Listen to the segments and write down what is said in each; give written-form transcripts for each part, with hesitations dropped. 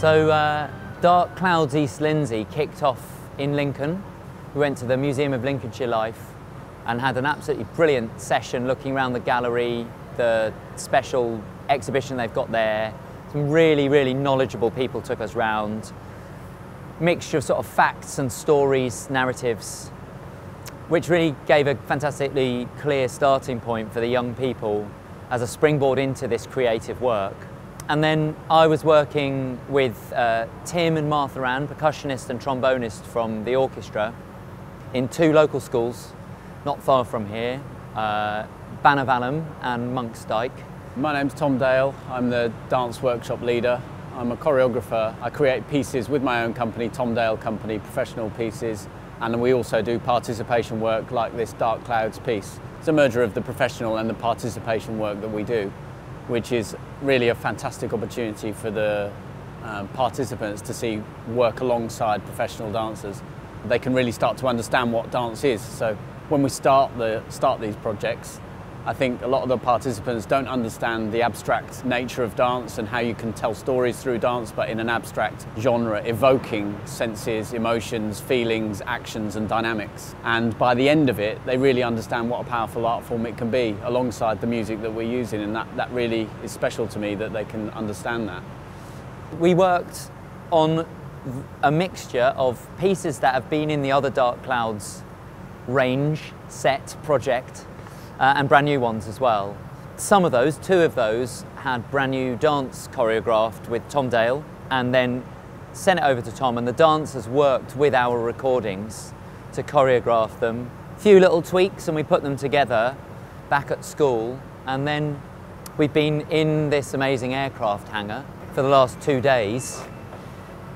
So Dark Clouds East Lindsey kicked off in Lincoln. We went to the Museum of Lincolnshire Life and had an absolutely brilliant session looking around the gallery, the special exhibition they've got there. Some really, really knowledgeable people took us round. Mixture of sort of facts and stories, narratives, which really gave a fantastically clear starting point for the young people as a springboard into this creative work. And then I was working with Tim and Martha Ann, percussionist and trombonist from the orchestra, in 2 local schools, not far from here, Banovalum and Dyke. My name's Tom Dale. I'm the dance workshop leader. I'm a choreographer. I create pieces with my own company, Tom Dale Company, professional pieces, and we also do participation work like this Dark Clouds piece. It's a merger of the professional and the participation work that we do, which is really a fantastic opportunity for the participants to see work alongside professional dancers. They can really start to understand what dance is. So when we start these projects, I think a lot of the participants don't understand the abstract nature of dance and how you can tell stories through dance, but in an abstract genre, evoking senses, emotions, feelings, actions and dynamics. And by the end of it, they really understand what a powerful art form it can be alongside the music that we're using, and that really is special to me, that they can understand that. We worked on a mixture of pieces that have been in the other Dark Clouds range, set, project, and brand new ones as well. Some of those, 2 of those, had brand new dance choreographed with Tom Dale, and then sent it over to Tom, and the dancers worked with our recordings to choreograph them. A few little tweaks and we put them together back at school, and then we've been in this amazing aircraft hangar for the last 2 days,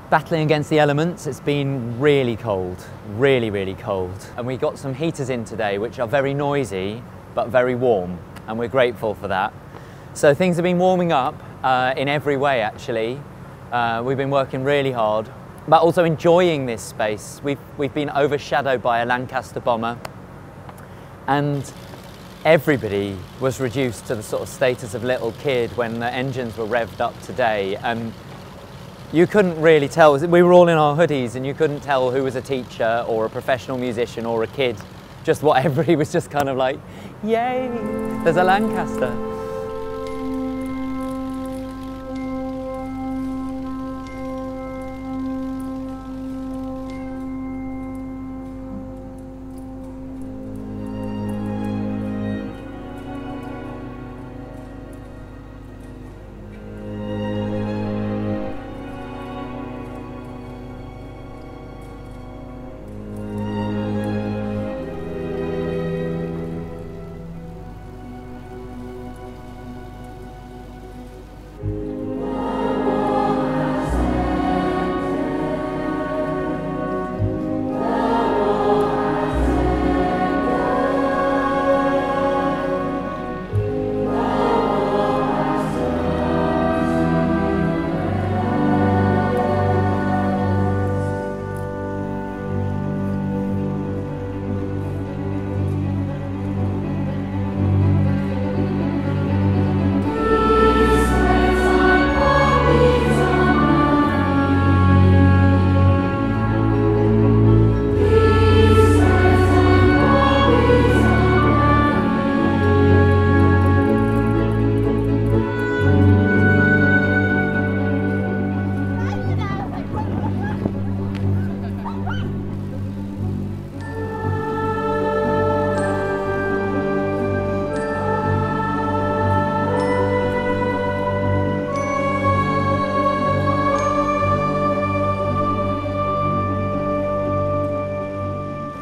battling against the elements. It's been really cold, really, really cold. And we got some heaters in today, which are very noisy, but very warm, and we're grateful for that. So things have been warming up in every way, actually. We've been working really hard, but also enjoying this space. We've been overshadowed by a Lancaster bomber, and everybody was reduced to the sort of status of little kid when the engines were revved up today. And you couldn't really tell, we were all in our hoodies, and you couldn't tell who was a teacher or a professional musician or a kid. Just what everybody was just kind of like, yay, there's a Lancaster.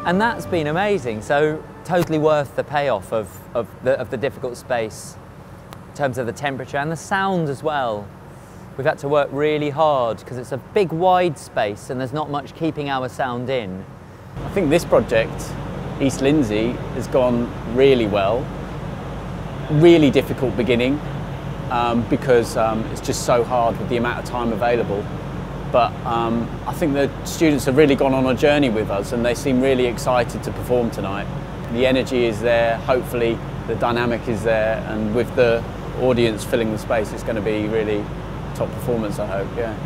And that's been amazing. So totally worth the payoff of the difficult space in terms of the temperature and the sound as well. We've had to work really hard because it's a big wide space and there's not much keeping our sound in. I think this project, East Lindsey, has gone really well. Really difficult beginning because it's just so hard with the amount of time available. But I think the students have really gone on a journey with us and they seem really excited to perform tonight. The energy is there, hopefully the dynamic is there, and with the audience filling the space, it's going to be really top performance, I hope, yeah.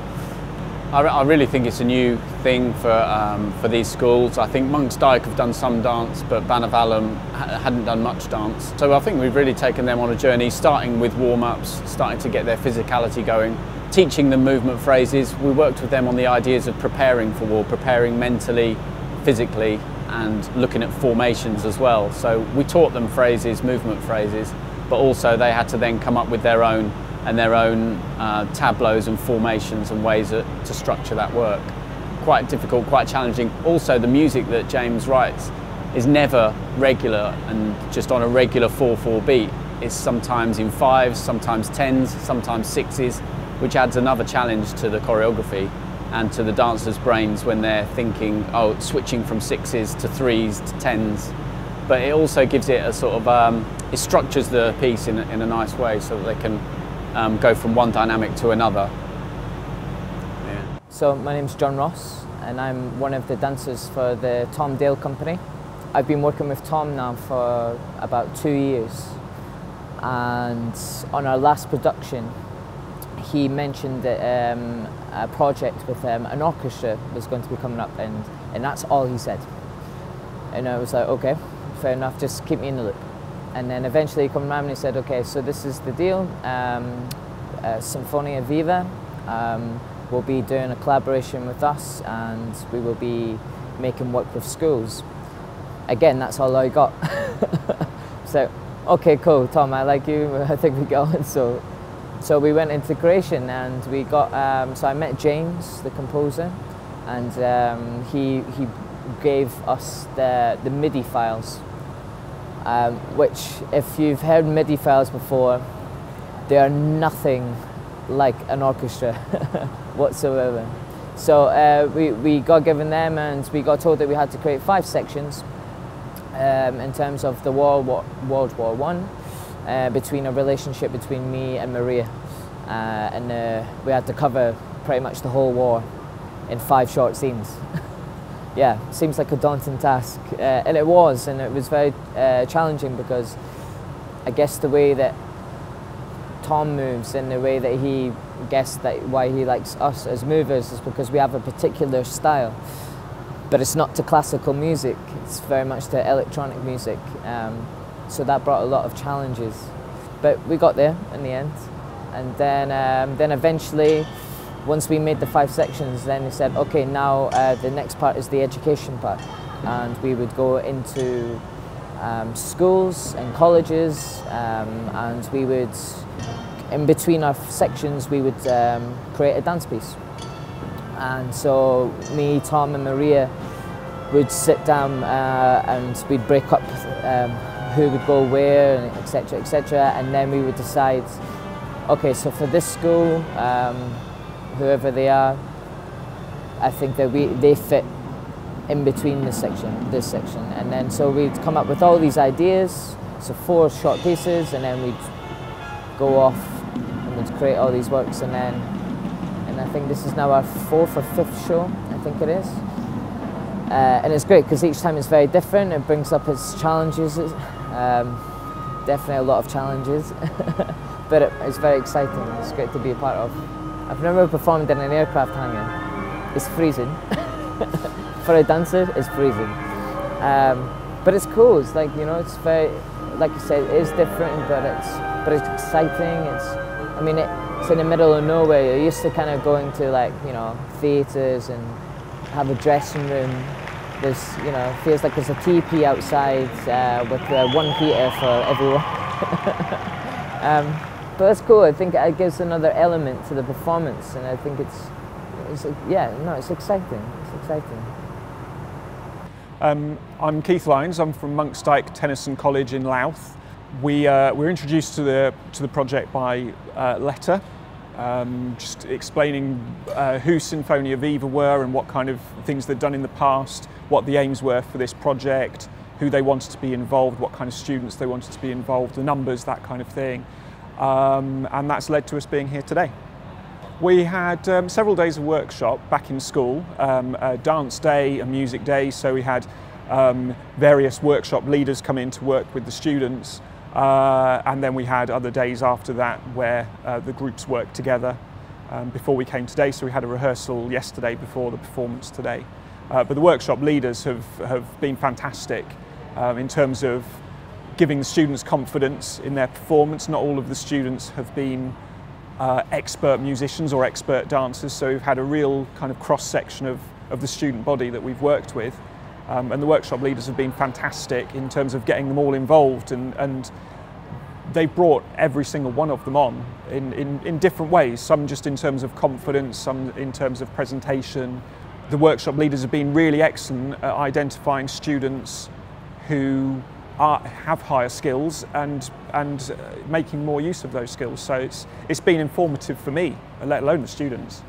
I really think it's a new thing for these schools. I think Monk's Dyke have done some dance, but Banovalum hadn't done much dance. So I think we've really taken them on a journey, starting with warm-ups, starting to get their physicality going, teaching them movement phrases. We worked with them on the ideas of preparing for war, preparing mentally, physically, and looking at formations as well. So we taught them phrases, movement phrases, but also they had to then come up with their own tableaus and formations and ways to structure that work. Quite difficult, quite challenging. Also, the music that James writes is never regular and just on a regular 4/4 beat. It's sometimes in 5s, sometimes 10s, sometimes 6s, which adds another challenge to the choreography and to the dancers' brains when they're thinking, oh, switching from 6s to 3s to 10s. But it also gives it a sort of, it structures the piece in a nice way so that they can go from one dynamic to another. Yeah. So my name's John Ross and I'm one of the dancers for the Tom Dale company. I've been working with Tom now for about 2 years, and on our last production he mentioned that a project with an orchestra was going to be coming up, and that's all he said. And I was like, okay, fair enough, just keep me in the loop. And then eventually he came around and he said, okay, so this is the deal. Sinfonia Viva will be doing a collaboration with us, and we will be making work with schools. Again, that's all I got. So, okay, cool, Tom, I like you, I think we got it. So we went into creation, and we got, so I met James, the composer, and he gave us the MIDI files. Which, if you've heard MIDI files before, they are nothing like an orchestra whatsoever. So we got given them, and we got told that we had to create 5 sections in terms of the World War I, between a relationship between me and Maria, and we had to cover pretty much the whole war in 5 short scenes. Yeah, seems like a daunting task, and it was very challenging, because I guess the way that Tom moves and the way that he guessed that why he likes us as movers is because we have a particular style, but it's not to classical music, it's very much to electronic music, so that brought a lot of challenges, but we got there in the end. And then eventually, once we made the 5 sections, then he said, okay, now the next part is the education part. And we would go into schools and colleges, and we would, in between our sections, we would create a dance piece. And so me, Tom and Maria would sit down and we'd break up who would go where, and etc., and then we would decide, okay, so for this school, whoever they are, I think that they fit in between this section, and then so we'd come up with all these ideas, so 4 short pieces, and then we'd go off and we'd create all these works, and I think this is now our 4th or 5th show, I think it is, and it's great because each time it's very different. It brings up its challenges, definitely a lot of challenges, but it's very exciting. It's great to be a part of. I've never performed in an aircraft hangar. It's freezing. For a dancer, it's freezing. But it's cool. It's like, you know, it's very, like you said, it is different, but it's exciting. I mean, it's in the middle of nowhere. You're used to kind of going to, like, you know, theatres and have a dressing room. There's, you know, it feels like there's a teepee outside with 1 heater for everyone. But that's cool. I think it gives another element to the performance, and I think it's exciting. It's exciting. I'm Keith Lyons. I'm from Monk's Dyke Tennyson College in Louth. We were introduced to the project by letter, just explaining who Sinfonia Viva were and what kind of things they'd done in the past, what the aims were for this project, who they wanted to be involved, what kind of students they wanted to be involved, the numbers, that kind of thing. And that's led to us being here today. We had several days of workshop back in school, a dance day, a music day, so we had various workshop leaders come in to work with the students, and then we had other days after that where the groups worked together. before we came today, so we had a rehearsal yesterday before the performance today. But the workshop leaders have been fantastic in terms of giving the students confidence in their performance. Not all of the students have been expert musicians or expert dancers, so we've had a real kind of cross-section of the student body that we've worked with. And the workshop leaders have been fantastic in terms of getting them all involved, and they've brought every single one of them on in different ways, some just in terms of confidence, some in terms of presentation. The workshop leaders have been really excellent at identifying students who have higher skills and making more use of those skills. So it's been informative for me, let alone the students.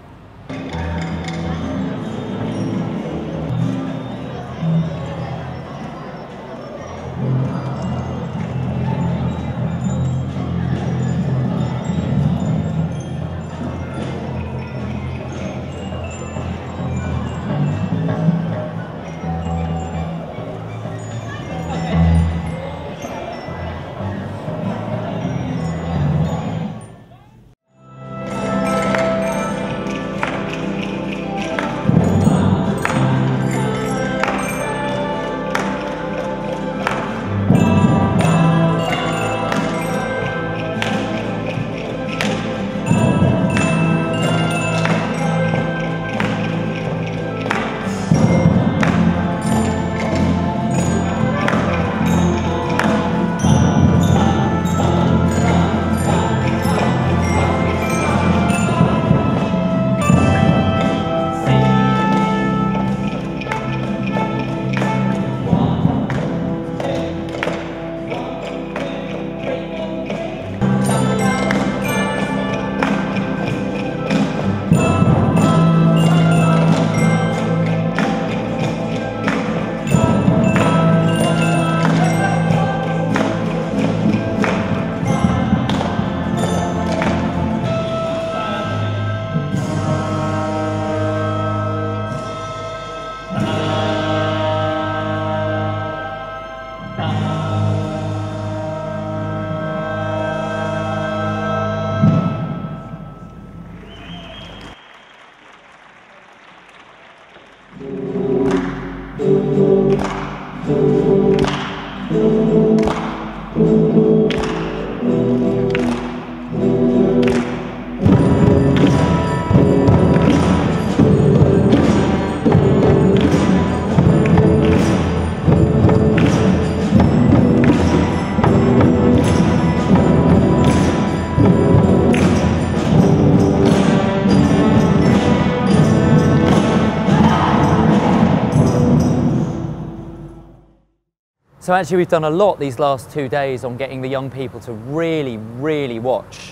So actually we've done a lot these last 2 days on getting the young people to really watch,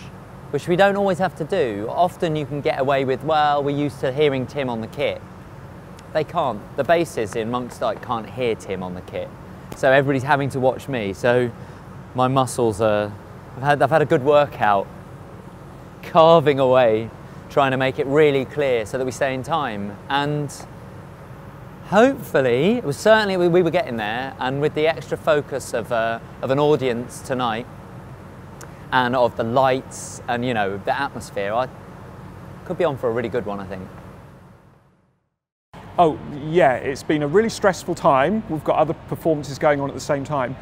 which we don't always have to do. Often you can get away with, well, we're used to hearing Tim on the kit. They can't. The basses in Dyke can't hear Tim on the kit. So everybody's having to watch me. So my muscles are, I've had a good workout, carving away, trying to make it really clear so that we stay in time. And hopefully, it was certainly, we were getting there, and with the extra focus of an audience tonight and of the lights and, you know, the atmosphere, I could be on for a really good one, I think. Oh yeah, it's been a really stressful time. We've got other performances going on at the same time,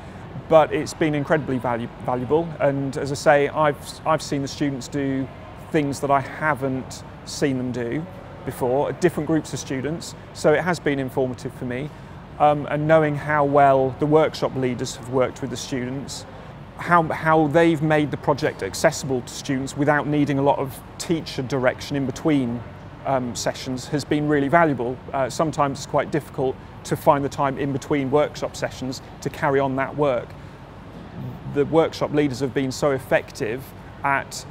but it's been incredibly valuable. And as I say, I've seen the students do things that I haven't seen them do before, different groups of students, so it has been informative for me. And knowing how well the workshop leaders have worked with the students, how they've made the project accessible to students without needing a lot of teacher direction in between sessions has been really valuable. Sometimes it's quite difficult to find the time in between workshop sessions to carry on that work. The workshop leaders have been so effective at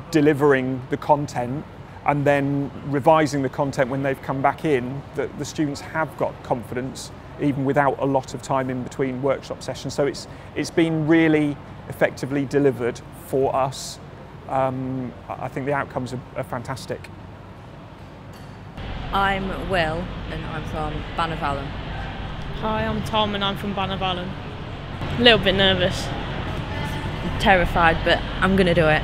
delivering the content and then revising the content when they've come back in, that the students have got confidence even without a lot of time in between workshop sessions. So it's been really effectively delivered for us. I think the outcomes are fantastic. I'm Will and I'm from Banovalum. Hi, I'm Tom and I'm from Banovalum. A little bit nervous. I'm terrified, but I'm going to do it.